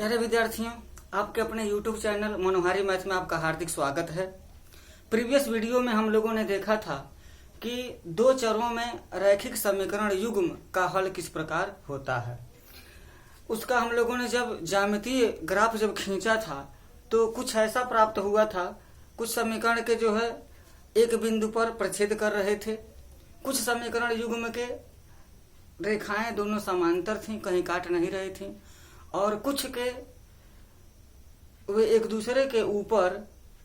प्यारे विद्यार्थियों, आपके अपने YouTube चैनल मनोहारी मैथ में आपका हार्दिक स्वागत है। प्रीवियस वीडियो में हम लोगों ने देखा था कि दो चरों में रैखिक समीकरण युग्म का हल किस प्रकार होता है। उसका हम लोगों ने जब ज्यामितीय ग्राफ जब खींचा था तो कुछ ऐसा प्राप्त हुआ था। कुछ समीकरण के जो है एक बिंदु पर प्रतिच्छेद कर रहे थे, कुछ समीकरण युग्म के रेखाएं दोनों समांतर थीं, कहीं काट नहीं रही थीं, और कुछ के वे एक दूसरे के ऊपर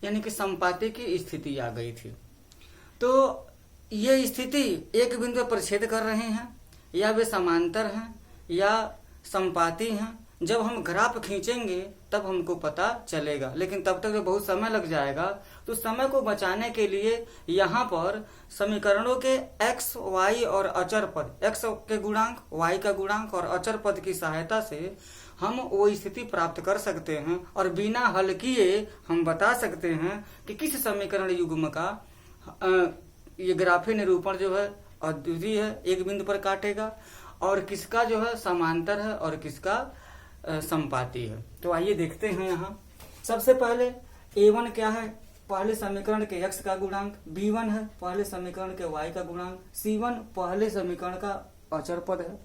यानी कि संपाती की स्थिति आ गई थी। तो ये स्थिति एक बिंदु पर प्रतिच्छेद कर रहे हैं, या वे समांतर हैं या संपाती हैं। जब हम ग्राफ खींचेंगे तब हमको पता चलेगा, लेकिन तब तक बहुत समय लग जाएगा। तो समय को बचाने के लिए यहाँ पर समीकरणों के x, y और अचर पद, x के गुणांक, y का गुणांक और अचर पद की सहायता से हम वो स्थिति प्राप्त कर सकते हैं और बिना हल किए हम बता सकते हैं कि किस समीकरण युग्म का ये ग्राफीय निरूपण जो है अद्वितीय है, एक बिंदु पर काटेगा, और किसका जो है समांतर है और किसका संपाती है। तो आइए देखते हैं। यहाँ सबसे पहले a1 क्या है, पहले समीकरण के x का गुणांक, b1 है पहले समीकरण के y का गुणांक, c1 पहले समीकरण का अचर पद है।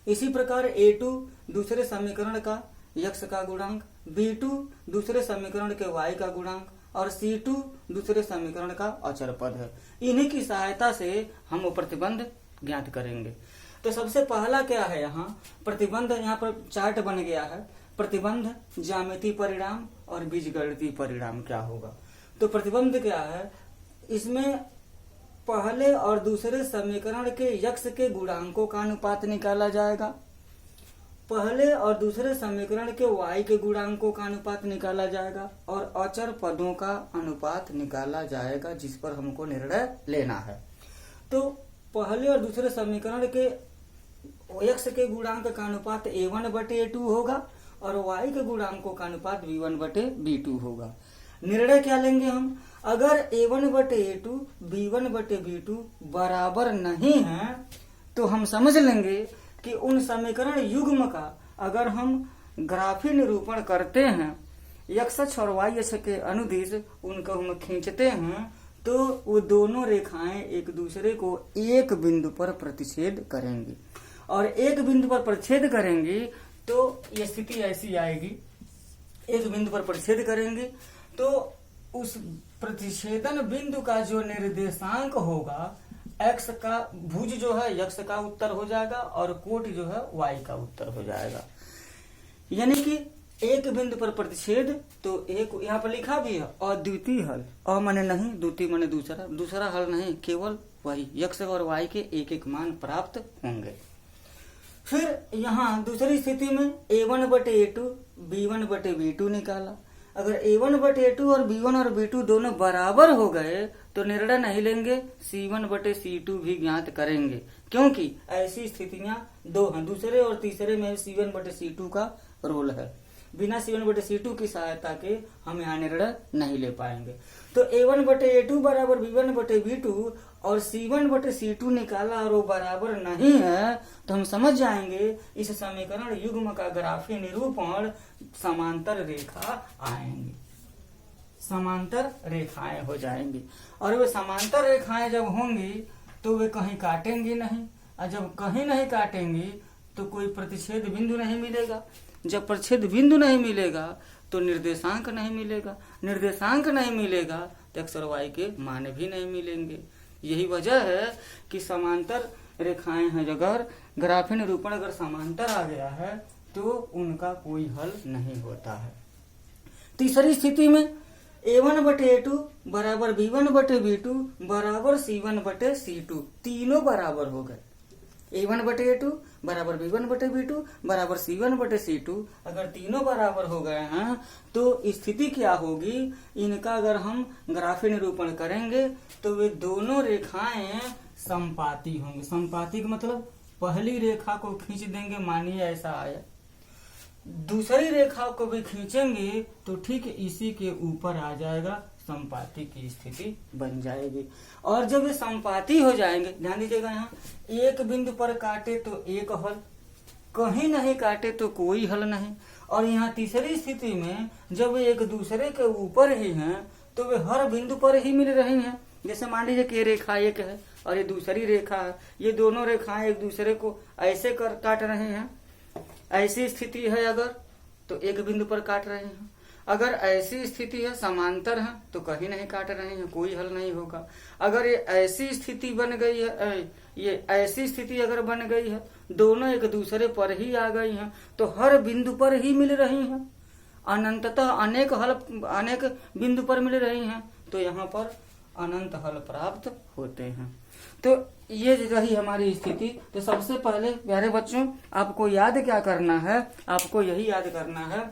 इसी प्रकार a2 दूसरे समीकरण का x का गुणांक, b2 दूसरे समीकरण के y का गुणांक और c2 दूसरे समीकरण का अचर पद है। इन्हीं की सहायता से हम वो प्रतिबंध ज्ञात करेंगे। तो सबसे पहला क्या है, यहाँ प्रतिबंध, यहाँ पर चार्ट बन गया है। प्रतिबंध, ज्यामितीय परिणाम और बीजगणितीय परिणाम क्या होगा। तो प्रतिबंध क्या है, इसमें पहले और दूसरे समीकरण के x के गुणांकों का अनुपात निकाला जाएगा, पहले और दूसरे समीकरण के y के गुणांकों का अनुपात निकाला जाएगा और अचर पदों का अनुपात निकाला जाएगा जिस पर हमको निर्णय लेना है। तो पहले और दूसरे समीकरण के x के गुणांक का अनुपात a1/a2 होगा और y के गुणांकों का अनुपात b1/b2 होगा। निर्णय क्या लेंगे हम, अगर a1/a2 b1/b2 बराबर नहीं है तो हम समझ लेंगे कि उन समीकरण युग्म का अगर हम ग्राफीय निरूपण करते हैं, x अक्ष और y अक्ष के अनुदिश उनको हम खींचते हैं, तो वो दोनों रेखाएं एक दूसरे को एक बिंदु पर प्रतिच्छेद करेंगी, और एक बिंदु पर प्रतिच्छेद करेंगी तो ये स्थिति ऐसी आएगी, एक बिंदु पर प्रतिच्छेद करेंगी तो उस प्रतिच्छेदन बिंदु का जो निर्देशांक होगा, x का भुज जो है x का उत्तर हो जाएगा और कोटि जो है y का उत्तर हो जाएगा। यानी कि एक बिंदु पर प्रतिच्छेद, तो एक यहाँ पर लिखा भी है अद्वितीय हल, अ माने नहीं, द्वितीय माने दूसरा, दूसरा हल नहीं, केवल वही x और y के एक एक मान प्राप्त होंगे। फिर यहाँ दूसरी स्थिति में a1/a2 b1/b2 निकाला। अगर a1/a2 और b1 और b2 दोनों बराबर हो गए तो निर्णय नहीं लेंगे, c1/c2 भी ज्ञात करेंगे, क्योंकि ऐसी स्थितियां दो हैं, दूसरे और तीसरे में c1/c2 का रोल है। बिना c1/c2 की सहायता के हम यहाँ निर्णय नहीं ले पाएंगे। तो a1/a2 बराबर b1/b2 और c1/c2 निकाला और वो बराबर नहीं है तो हम समझ जाएंगे इस समीकरण युग्म का ग्राफीय निरूपण समांतर रेखा आएंगी, समांतर रेखाएं हो जाएंगी। और वे समांतर रेखाएं जब होंगी तो वे कहीं काटेंगी नहीं, और जब कहीं नहीं काटेंगी तो कोई प्रतिच्छेद बिंदु नहीं मिलेगा। जब प्रतिच्छेद बिंदु नहीं मिलेगा तो निर्देशांक नहीं मिलेगा, निर्देशांक नहीं मिलेगा तो x और y के मान भी नहीं मिलेंगे। यही वजह है कि समांतर रेखाएं हैं, अगर ग्राफीय निरूपण अगर समांतर आ गया है तो उनका कोई हल नहीं होता है। तीसरी स्थिति में a1/a2 बराबर b1/b2 बराबर c1/c2, तीनों बराबर हो गए। a1/a2 बराबर b1/b2 बराबर c1/c2, अगर तीनों बराबर हो गए हैं तो स्थिति क्या होगी, इनका अगर हम ग्राफीय निरूपण करेंगे तो वे दोनों रेखाएं संपाती होंगी। संपाती का मतलब पहली रेखा को खींच देंगे, मानिए ऐसा आया, दूसरी रेखा को भी खींचेंगे तो ठीक इसी के ऊपर आ जाएगा, संपाती की स्थिति बन जाएगी। और जब ये संपाती हो जाएंगे, ध्यान दीजिएगा, यहाँ एक बिंदु पर काटे तो एक हल, कहीं नहीं काटे तो कोई हल नहीं। और यहाँ तीसरी स्थिति में जब वे एक दूसरे के ऊपर ही हैं तो वे हर बिंदु पर ही मिल रही हैं। जैसे मान लीजिए कि ये रेखा एक है और ये दूसरी रेखा है, ये दोनों रेखाएं एक दूसरे को ऐसे कर काट रहे हैं। ऐसी स्थिति है अगर तो एक बिंदु पर काट रहे हैं। अगर ऐसी स्थिति है समांतर है तो कहीं नहीं काट रहे हैं, कोई हल नहीं होगा। अगर ये ऐसी स्थिति बन गई है, ये ऐसी स्थिति अगर बन गई है, दोनों एक दूसरे पर ही आ गई हैं तो हर बिंदु पर ही मिल रही हैं, अनंततः अनेक बिंदु पर मिल रही हैं, तो यहाँ पर अनंत हल प्राप्त होते हैं। तो ये रही हमारी स्थिति। तो सबसे पहले प्यारे बच्चों आपको याद क्या करना है, आपको यही याद करना है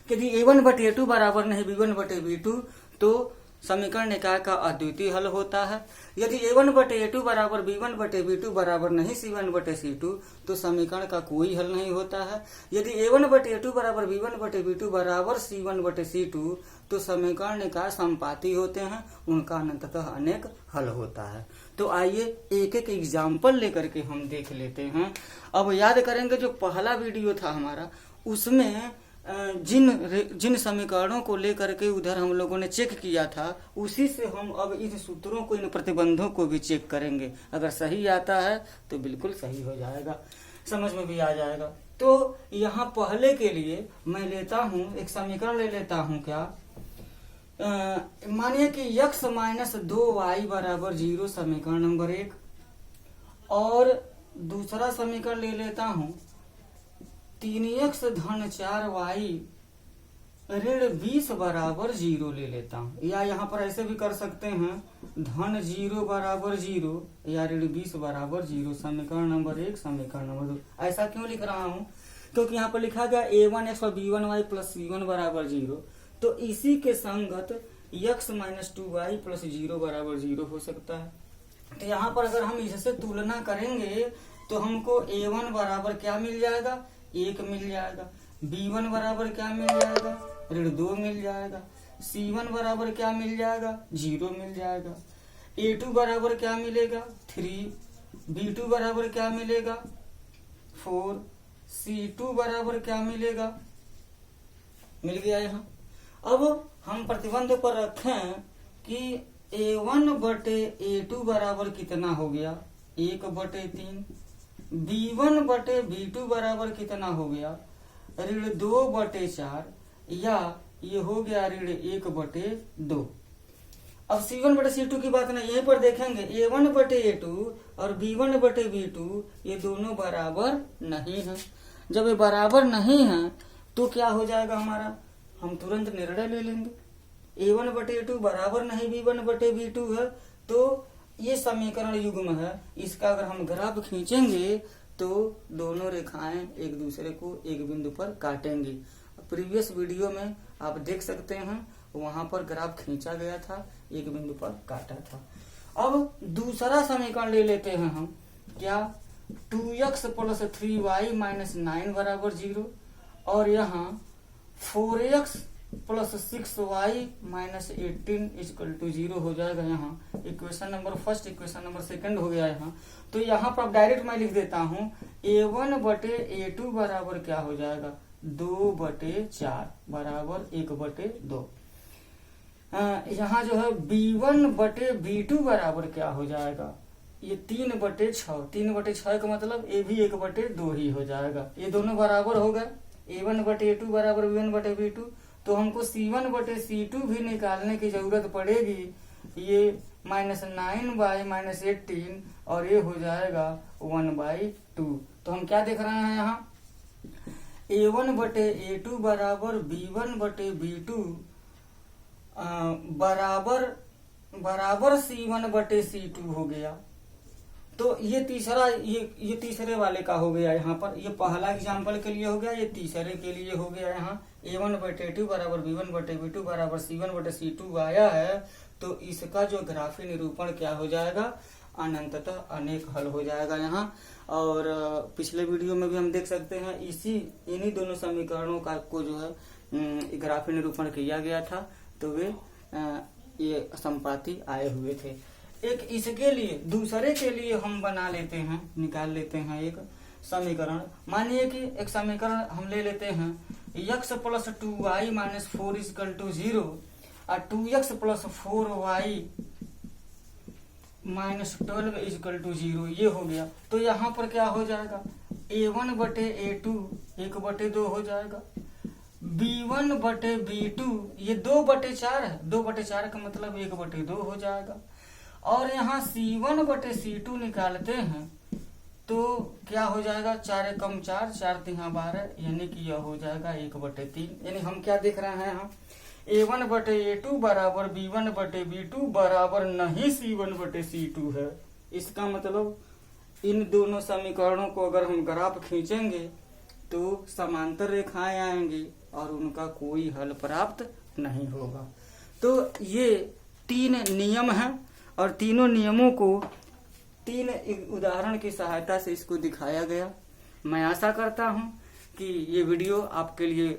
कि यदि a1/a2 बराबर नहीं b1/b2 तो समीकरण निकाय का अद्वितीय हल होता है। यदि a1/a2 बराबर b1/b2 बराबर नहीं c1/c2 तो समीकरण का कोई हल नहीं होता है। यदि a1/a2 बराबर b1/b2 बराबर c1/c2 तो समीकरण निकाय संपाती होते हैं, उनका अनंततः अनेक हल होता है। तो आइए एक एक एग्जाम्पल लेकर के हम देख लेते हैं। अब याद करेंगे जो पहला वीडियो था हमारा उसमें जिन समीकरणों को लेकर के उधर हम लोगों ने चेक किया था उसी से हम अब इन सूत्रों को, इन प्रतिबंधों को भी चेक करेंगे। अगर सही आता है तो बिल्कुल सही हो जाएगा, समझ में भी आ जाएगा। तो यहाँ पहले के लिए मैं लेता हूँ एक समीकरण ले लेता हूँ। क्या मानिए कि x-2y बराबर 0 समीकरण नंबर 1, और दूसरा समीकरण ले लेता हूँ 3x धन 4y ऋण 20 बराबर 0 ले लेता हूँ। या यहाँ पर ऐसे भी कर सकते हैं धन 0 बराबर 0 या ऋण 20 बराबर 0, समीकरण नंबर 1 समीकरण नंबर 2। ऐसा क्यों लिख रहा हूँ क्योंकि यहाँ पर लिखा गया a1x और b1y प्लस c1 बराबर 0, तो इसी के संगत x-2y प्लस 0 बराबर 0 हो सकता है। तो यहाँ पर अगर हम इससे तुलना करेंगे तो हमको a1 बराबर क्या मिल जाएगा, 1 मिल जाएगा। b1 बराबर क्या मिल जाएगा, ऋण 2 मिल जाएगा। c1 बराबर क्या मिल जाएगा, 0 मिल जाएगा। a2 बराबर क्या मिलेगा, 3। b2 बराबर क्या मिलेगा, 4। c2 बराबर क्या मिलेगा, मिल गया यहाँ। अब हम प्रतिबंध पर रखें कि a1/a2 बराबर कितना हो गया, 1/3। b1/b2 बराबर कितना हो गया, ऋण 2/4, या ये हो गया ऋण 1/2। अब c1/c2 की बात नहीं, यहीं पर देखेंगे a1/a2 और b1/b2 ये दोनों बराबर नहीं है। जब ये बराबर नहीं है तो क्या हो जाएगा हमारा, हम तुरंत निर्णय ले लेंगे। a1/a2 बराबर नहीं b1/b2 है तो ये समीकरण युग्म है, इसका अगर हम ग्राफ खींचेंगे तो दोनों रेखाएं एक दूसरे को एक बिंदु पर काटेंगी। प्रीवियस वीडियो में आप देख सकते हैं वहां पर ग्राफ खींचा गया था, एक बिंदु पर काटा था। अब दूसरा समीकरण ले लेते हैं हम, क्या 2x प्लस 3y माइनस 9 बराबर 0, और यहाँ 4x plus 6y minus 18 equal to 0 हो जाएगा। यहाँ equation number first, equation number second हो गया यहाँ। तो यहाँ पर डायरेक्ट मैं लिख देता हूँ a1/a2 बराबर क्या हो जाएगा, 2/4 बराबर 1/2। यहाँ जो है b1/b2 बराबर क्या हो जाएगा, ये 3/6। 3/6 का मतलब ये भी 1/2 ही हो जाएगा, ये दोनों बराबर हो गए। a1/a2 बराबर b1/b2, तो हमको c1/c2 भी निकालने की जरूरत पड़ेगी। ये -9 माइनस 18 और ये हो जाएगा 1/2। तो हम क्या देख रहे हैं यहाँ, a1/a2 बराबर b1/b2 बराबर c1/c2 हो गया। तो ये तीसरा ये तीसरे वाले का हो गया यहाँ पर, ये पहला एग्जाम्पल के लिए हो गया, ये तीसरे के लिए हो गया। यहाँ a1/a2 बराबर b1/b2 बराबर c1/c2 आया है, तो इसका जो ग्राफी निरूपण क्या हो जाएगा, अनंततः अनेक हल हो जाएगा यहाँ। और पिछले वीडियो में भी हम देख सकते हैं इन्हीं दोनों समीकरणों का को जो है ग्राफी निरूपण किया गया था, तो वे ये संपाती आए हुए थे। एक इसके लिए दूसरे के लिए हम बना लेते हैं, निकाल लेते हैं एक समीकरण। मानिए कि एक समीकरण हम ले लेते हैं x plus 2y minus 4 equal to 0 और 2x plus 4y minus 12 is equal to 0, ये हो गया। तो यहाँ पर क्या हो जाएगा, a1 बटे a2 1/2 हो जाएगा, b1 बटे b2 ये 2/4 है, 2/4 का मतलब 1/2 हो जाएगा। और यहाँ c1 बटे c2 निकालते हैं तो क्या हो जाएगा, 4 कम 4, 4 3 12, यानी कि यह हो जाएगा 1/3। यानी हम क्या देख रहे हैं यहाँ, a1 बटे a2 बराबर b1 बटे b2 बराबर नहीं c1 बटे c2 है। इसका मतलब इन दोनों समीकरणों को अगर हम ग्राफ खींचेंगे तो समांतर रेखाएं आएंगी और उनका कोई हल प्राप्त नहीं होगा। तो ये 3 नियम हैं और तीनों नियमों को 3 उदाहरण की सहायता से इसको दिखाया गया। मैं आशा करता हूं कि ये वीडियो आपके लिए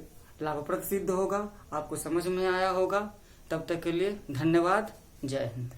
लाभप्रद सिद्ध होगा, आपको समझ में आया होगा। तब तक के लिए धन्यवाद। जय हिंद।